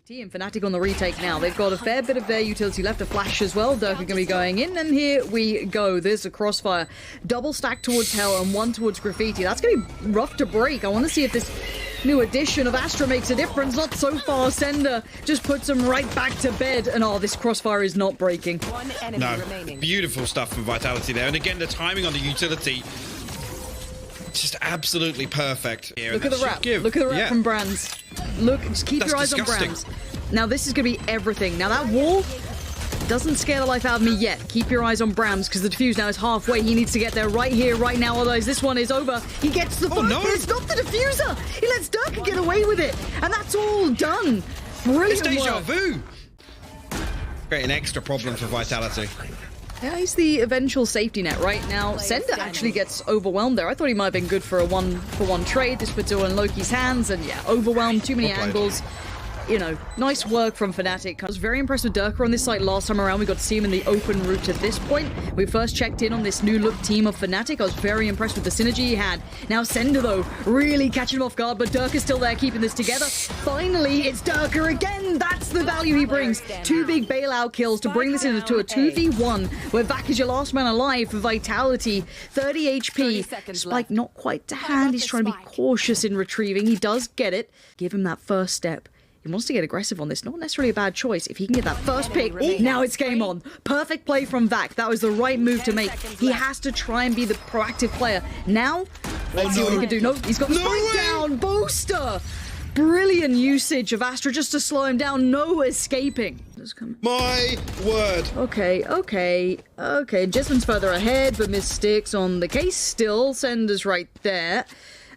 And Fnatic on the retake now. They've got a fair bit of their utility left. A flash as well. Derke going to be going in, and here we go. There's a crossfire. Double stack towards Hell and one towards Graffiti. That's going to be rough to break. I want to see if this new addition of Astra makes a difference. Not so far. ceNder just puts him right back to bed. And oh, this crossfire is not breaking. One enemy remaining. Beautiful stuff from Vitality there. And again, the timing on the utility, just absolutely perfect. Look at the wrap. Look at the wrap from bramz. Look, just keep your eyes on bramz. Now this is going to be everything. Now that wall doesn't scare the life out of me yet. Keep your eyes on bramz because the defuse now is halfway. He needs to get there right here, right now. Otherwise this one is over. He gets the fire. It's not the diffuser. He lets Derke get away with it. And that's all done. Brilliant It's deja work. vu. Creating extra problems for Vitality. Yeah, he's the eventual safety net right now. ceNder actually gets overwhelmed there. I thought he might have been good for a one-for-one trade. This puts it all in LoWkii's hands, and yeah, overwhelmed, too many angles. You know, nice work from Fnatic. I was very impressed with Derke on this site last time around. We got to see him in the open route to this point. We first checked in on this new look team of Fnatic. I was very impressed with the synergy he had. Now ceNder, though, really catching him off guard, but Derke is still there keeping this together. Finally, it's Derke again. That's the value he brings. Two big bailout kills to bring this into a 2v1, where vakk is your last man alive for Vitality. 30 HP. Spike not quite to hand. He's trying to be cautious in retrieving. He does get it. Give him that first step. He wants to get aggressive on this. Not necessarily a bad choice. If he can get that first pick, now it's game on. Perfect play from vakk. That was the right move to make. He has to try and be the proactive player. Now, let's see what he can do. No, he's got the spike down. Boaster. Brilliant usage of Astra just to slow him down. No escaping. My word. Okay. JESMUND's further ahead, but Mistic's on the case still. ceNder's right there.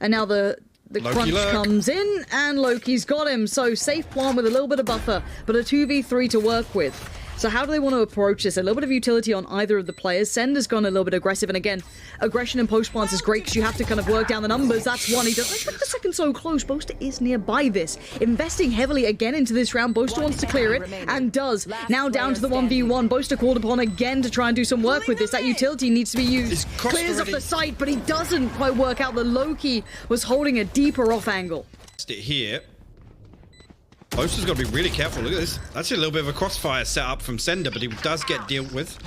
And now the crunch comes in, and LoWkii's got him. So safe plant with a little bit of buffer, but a 2v3 to work with. So how do they want to approach this? A little bit of utility on either of the players. ceNder's gone a little bit aggressive, and again, aggression in post plants is great because you have to kind of work down the numbers. That's one. He doesn't expect the second so close. Boaster is nearby this. Investing heavily again into this round. Boaster wants to clear it, and does. Now down to the 1v1. Boaster called upon again to try and do some work with this. That utility needs to be used. Clears up the site, but he doesn't quite work out. The LoWkii was holding a deeper off angle. Here. Boaster's got to be really careful. Look at this. That's a little bit of a crossfire set up from ceNder, but he does get dealt with.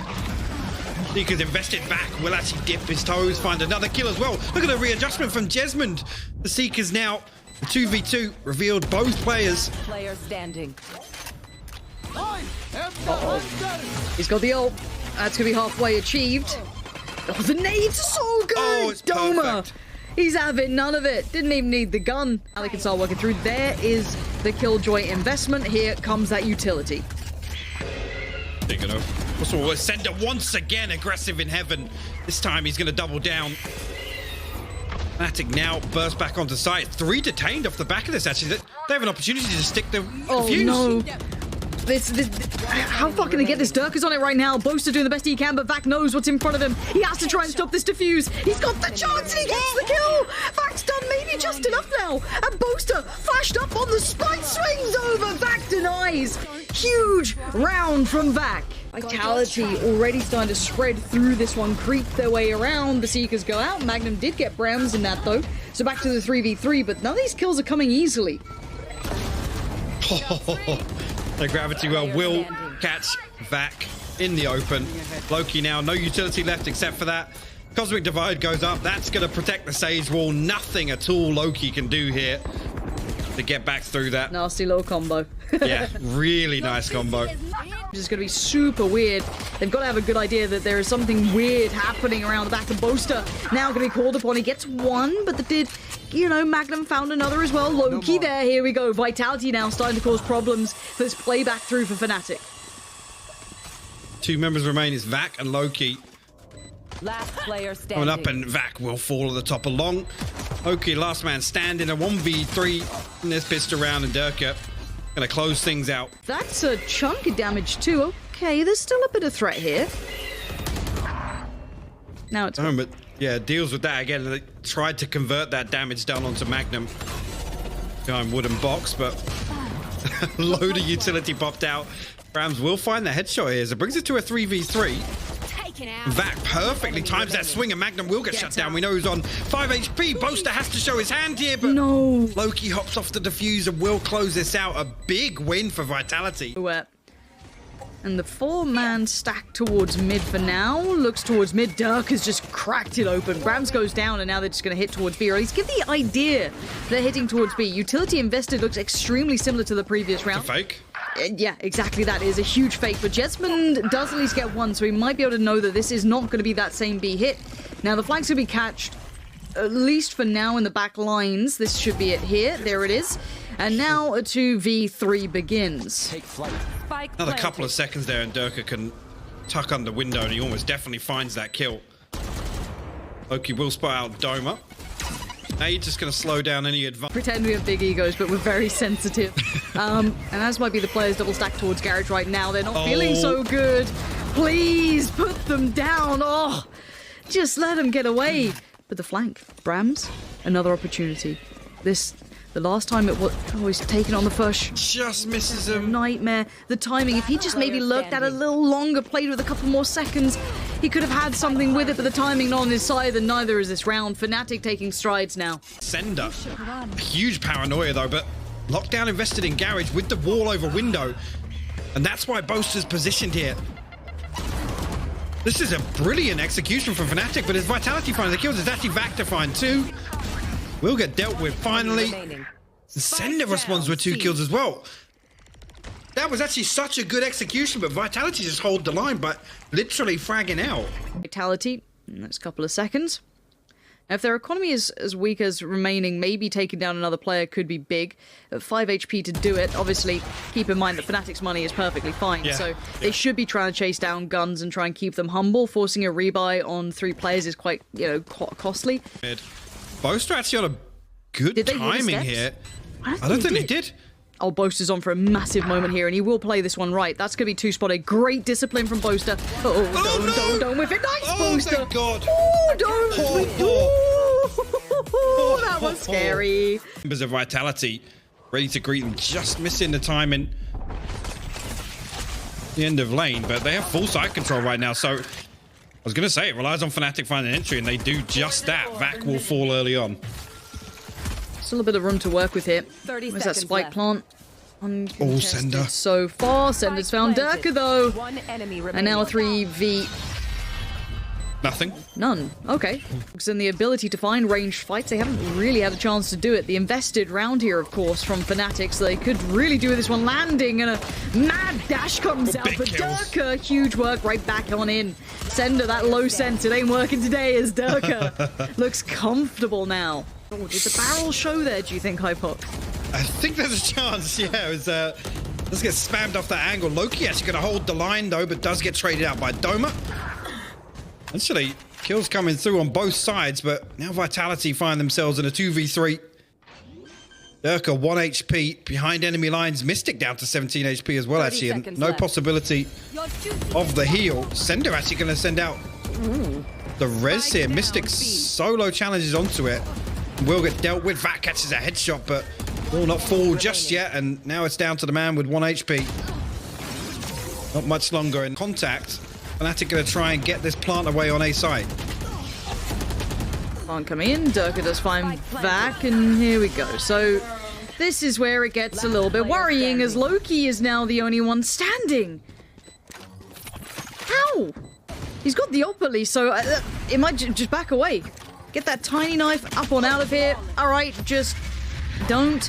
He could invest it back. Will actually dip his toes, find another kill as well. Look at the readjustment from JESMUND. The Seekers now, the 2v2, revealed both players. Player standing. He's got the ult. That's going to be halfway achieved. Oh, the nade's so good! Oh, it's doma. perfect. He's having none of it. Didn't even need the gun. Now they can start working through. There is the Killjoy investment. Here comes that utility. Big enough. Also, ceNder once again aggressive in heaven. This time he's going to double down. Fnatic now burst back onto site. 3 detained off the back of this, actually. They have an opportunity to stick the fuse. No. How far can they get this? Derke's on it right now. Boaster doing the best he can, but vakk knows what's in front of him. He has to try and stop this defuse. He's got the chance and he gets the kill. vakk's done maybe just enough now. And Boaster flashed up on the spike, swings over. vakk denies. Huge round from vakk. Vitality already starting to spread through this one, creep their way around. The Seekers go out. MAGNUM did get bramz in that though. So back to the 3v3, but none of these kills are coming easily. The gravity well will catch vakk in the open. LoWkii now, no utility left except for that. Cosmic Divide goes up. That's going to protect the Sage Wall. Nothing at all LoWkii can do here to get back through that. Nasty little combo. Yeah, really nice combo. Which is going to be super weird. They've got to have a good idea that there is something weird happening around the back of Boaster. Now going to be called upon. He gets one, but you know, MAGNUM found another as well. LoWkii there. Here we go. Vitality now starting to cause problems for this playback through for Fnatic. 2 members remain. It's vakk and LoWkii. Last player standing. Coming up, and vakk will fall at the top along. LoWkii, last man standing, a 1v3 in this pissed around, and Derke gonna close things out. That's a chunk of damage too. Okay, there's still a bit of threat here. Now it's but yeah, deals with that again. They tried to convert that damage down onto MAGNUM. Behind wooden box, but load of utility popped out. bramz will find the headshot here, so it brings it to a 3v3. VAK perfectly times that swing, and MAGNUM will get shut down. We know he's on 5 HP. Boaster has to show his hand here, but no. LoWkii hops off the defuse and will close this out. A big win for Vitality. And the 4-man stack towards mid for now. Looks towards mid. Derke has just cracked it open. bramz goes down, and now they're just going to hit towards B. Or at least give the idea they're hitting towards B. Utility invested looks extremely similar to the previous round. It's a fake. Yeah, exactly. That is a huge fake. But JESMUND does at least get one, so he might be able to know that this is not going to be that same B hit. Now, the flank's going to be catched, at least for now, in the back lines. This should be it here. There it is. And now a 2v3 begins. Take flight. Another couple of seconds there, and Derke can tuck under window, and he almost definitely finds that kill. LoWkii will spot out doma. Now you're just going to slow down any advance. Pretend we have big egos, but we're very sensitive. And as might be the players double stack towards Garage right now. They're not feeling so good. Please put them down. Oh, just let them get away. But the flank, bramz, another opportunity. The last time it was always taken on the first. Just misses him. Nightmare. The timing, if he just maybe lurked at a little longer, played with a couple more seconds, he could have had something with it, but the timing not on his side, and neither is this round. Fnatic taking strides now. ceNder. Huge paranoia though, but Lockdown invested in Garage with the wall over window, and that's why Boaster's positioned here. This is a brilliant execution from Fnatic, but as Vitality finds the kills, it's actually vakk to find 2. Will get dealt with finally. ceNder responds with 2 kills as well. That was actually such a good execution, but Vitality just hold the line, but literally fragging out. Vitality, in the next couple of seconds. Now, if their economy is as weak as remaining, maybe taking down another player could be big. At 5 HP to do it. Obviously, keep in mind that Fnatic's money is perfectly fine, so they should be trying to chase down guns and try and keep them humble. Forcing a rebuy on 3 players is quite, costly. Boaster actually on a good timing here. I don't think they did. Oh, Boaster's on for a massive moment here, and he will play this one right. That's going to be 2-spotted. Great discipline from Boaster. Don't whiff it. Nice, Boaster. Thank God. Oh, that was scary. Members of Vitality ready to greet them, just missing the timing. The end of lane, but they have full side control right now, so I was going to say, it relies on Fnatic finding entry, and they do just that. VAK will fall early on. Still a bit of room to work with here. Where's that spike plant? ceNder. So far, ceNder's found Derke, though. And now a 3v... Nothing. None. Okay. And the ability to find ranged fights, they haven't really had a chance to do it. The invested round here, of course, from Fnatic, so they could really do this one. Landing, and a mad dash comes out. But Derke, huge work right back on in. ceNder, that low sense, it ain't working today as Derke looks comfortable now. Oh, did the barrel show there, do you think, Hypok? I think there's a chance, yeah. It was, let's get spammed off that angle. LoWkii actually going to hold the line, though, but does get traded out by doma. Actually, kills coming through on both sides, but now Vitality find themselves in a 2v3. Derke 1 HP behind enemy lines. Mistic down to 17 HP as well, actually, and no possibility of the heal. ceNder actually going to send out the res here. Mistic solo challenges onto it. Will get dealt with. VAK catches a headshot, but will not fall just yet, and now it's down to the man with 1 HP. Not much longer in contact. Fnatic going to try and get this plant away on A side. Can't come in. Derke does find VAK, and here we go. So this is where it gets a little bit worrying, as LoWkii is now the only one standing. How? He's got the op at least, so it might just back away. Get that tiny knife up on out of here. All right, just don't.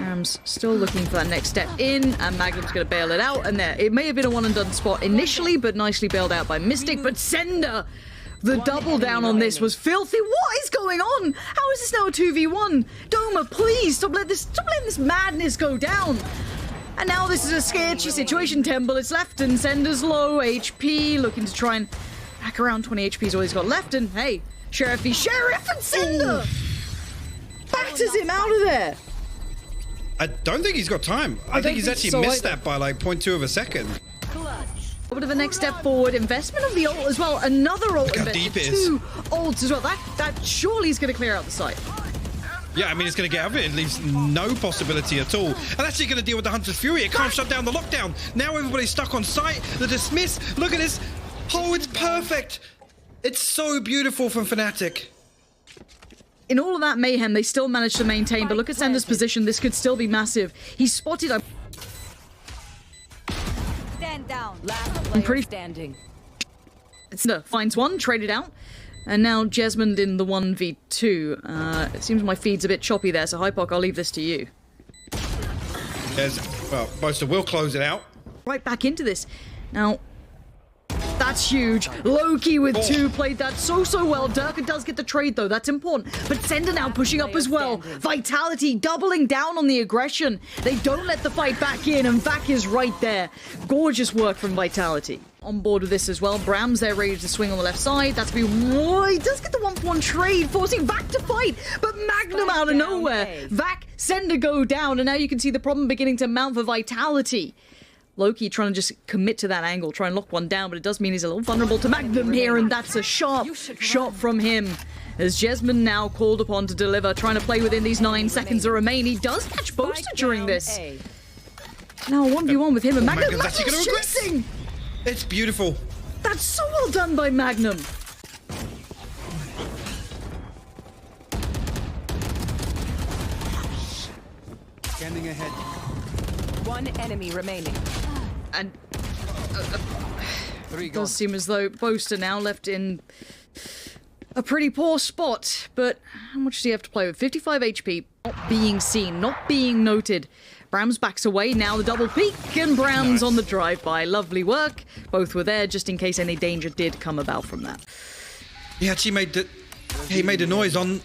bramz still looking for that next step in, and MAGNUM's going to bail it out. And there, it may have been a one-and-done spot initially, but nicely bailed out by Mistic. But ceNder, the double down on this was filthy. What is going on? How is this now a 2v1? Doma, please stop letting this madness go down. And now this is a sketchy situation. 10 bullets left, and ceNder's low HP, looking to try and back around. 20 HP is all he's got left, and hey, Sheriff and ceNder batters him out of there. I don't think he's got time. I think he's actually missed that by like 0.2 of a second. A bit of a next step forward. Investment of the ult as well. Another ult investment. 2 ults as well. That surely is going to clear out the site. Yeah, I mean, it's going to get out of it. It leaves no possibility at all. And actually going to deal with the Hunter's Fury. It can't shut down the lockdown. Now everybody's stuck on site. The dismiss. Look at this. Oh, it's perfect. It's so beautiful from Fnatic. In all of that mayhem, they still managed to maintain. But look at ceNder's position. This could still be massive. He's spotted. Stand down. Last player standing. ceNder finds one, traded out. And now JESMUND in the 1v2. It seems my feed's a bit choppy there, so Hypoc, I'll leave this to you. Well, Boaster will close it out. Right back into this. Now, that's huge. LoWkii with 2 played that so well. Derke does get the trade, though. That's important. But ceNder now pushing up as well. Vitality doubling down on the aggression. They don't let the fight back in, and vakk is right there. Gorgeous work from Vitality. On board with this as well. bramz there ready to swing on the left side. That's be he does get the 1-for-1 trade, forcing vakk to fight, but MAGNUM out of nowhere. vakk, ceNder go down, and now you can see the problem beginning to mount for Vitality. LoWkii trying to just commit to that angle, try and lock one down, but it does mean he's a little vulnerable to MAGNUM here, and that's a sharp shot from him. As JESMUND now called upon to deliver, trying to play within these 9 seconds that remain. He does catch Boaster during this. Now 1v1 with him and MAGNUM. MAGNUM's chasing! It's beautiful. That's so well done by MAGNUM. Scanning ahead. 1 enemy remaining. And it does seem as though Boaster now left in a pretty poor spot, but how much does he have to play with? 55 HP, not being seen, not being noted. bramz backs away, now the double peek, and bramz on the drive-by. Lovely work. Both were there just in case any danger did come about from that. He actually made the noise on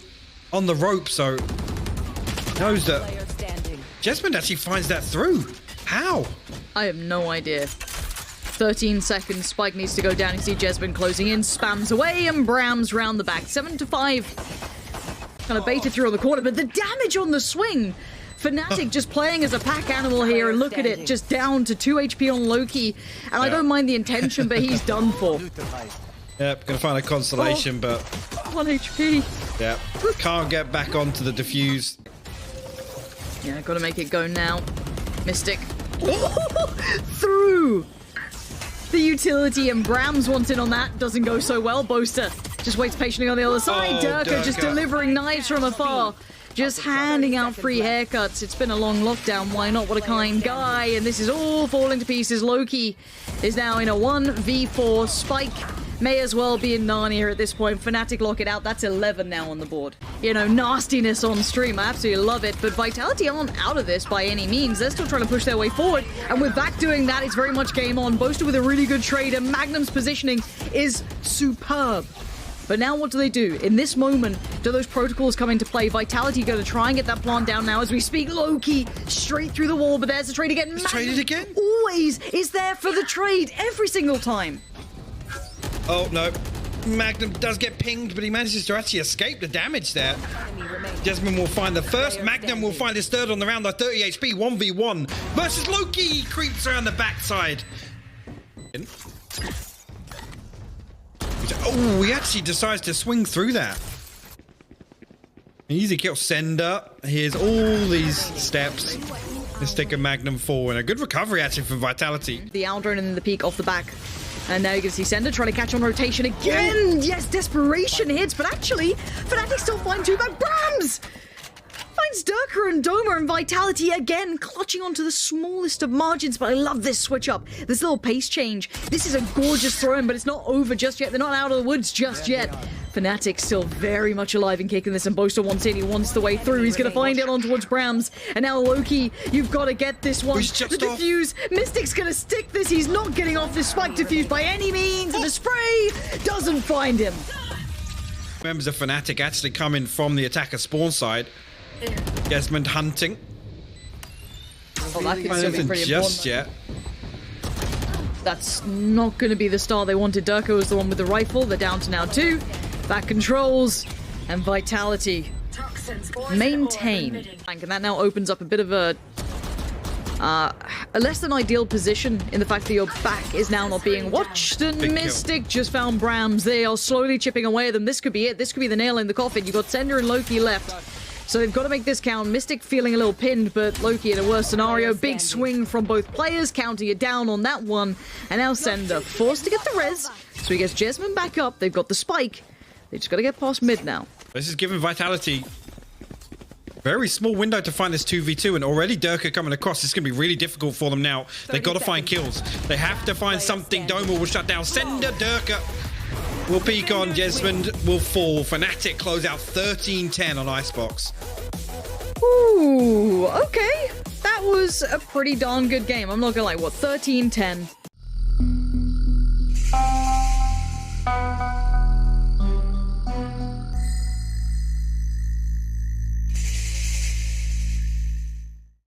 the rope, so he knows that JESMUND actually finds that through. How? I have no idea. 13 seconds, spike needs to go down. You see JESMUND closing in, spams away, and bramz round the back. 7-5. Kind of baited through on the corner, but the damage on the swing. Fnatic just playing as a pack animal here, and look at it, just down to 2 HP on LoWkii. And I don't mind the intention, but he's done for. Yep, gonna find a consolation, but 1 HP. Yeah, can't get back onto the defuse. Yeah, gotta make it go now. Mistic. Through the utility, and bramz wants in on that. Doesn't go so well. Boaster just waits patiently on the other side. Derke just delivering knives from afar. Just handing out free haircuts. It's been a long lockdown. Why not? What a kind guy. And this is all falling to pieces. LoWkii is now in a 1v4. Spike may as well be in Narnia at this point. Fnatic lock it out. That's 11 now on the board. You know, nastiness on stream. I absolutely love it. But Vitality aren't out of this by any means. They're still trying to push their way forward. And with vakk doing that, it's very much game on. Boaster with a really good trade. And MAGNUM's positioning is superb. But now what do they do? In this moment, do those protocols come into play? Vitality going to try and get that plant down now as we speak. LoWkii straight through the wall, but there's the trade again. It's traded again? Always is there for the trade every single time. Oh, no. MAGNUM does get pinged, but he manages to actually escape the damage there. JESMUND will find the first. MAGNUM will find his third on the round, like 30 HP, 1v1 versus LoWkii. He creeps around the backside. Oh, he actually decides to swing through that. Easy kill. ceNder. Here's all these steps. Mistic and MAGNUM fall, and a good recovery actually from Vitality. The owl drone and then the peek off the back. And now you can see ceNder trying to catch on rotation again. Yes, desperation hits, but actually, Fnatic still find 2 back. bramz finds Derke and doma, and Vitality again clutching onto the smallest of margins. But I love this switch up, this little pace change. This is a gorgeous throw-in, but it's not over just yet. They're not out of the woods just yet. Fnatic still very much alive and kicking this, and Boaster wants in. He wants the way through. He's going to find it on towards bramz. And now LoWkii, you've got to get this one. The defuse. Mistic's going to stick this. He's not getting off this spike defuse by any means. And the spray doesn't find him. Members of Fnatic actually coming from the attacker spawn side. JESMUND hunting. Oh, that could still be pretty just important. Yet. That's not going to be the star they wanted. Derke was the one with the rifle. They're down to now 2. Back controls and Vitality maintain. And that now opens up a bit of a less than ideal position in the fact that your back is now not being watched. And Mistic just found bramz. They are slowly chipping away at them. This could be it. This could be the nail in the coffin. You've got ceNder and LoWkii left. So they've got to make this count. Mistic feeling a little pinned, but LoWkii in a worse scenario. Big swing from both players, counting it down on that one. And now ceNder forced to get the res. So he gets JESMUND back up. They've got the spike. They just got to get past mid now. This is giving Vitality very small window to find this 2v2, and already Derke coming across. It's going to be really difficult for them now. They've got to find kills. They have to find something. Doma will shut down ceNder. Derke will peek on. JESMUND will fall. Fnatic close out 13-10 on Icebox. Ooh, okay. That was a pretty darn good game. I'm not gonna lie, what, 13-10?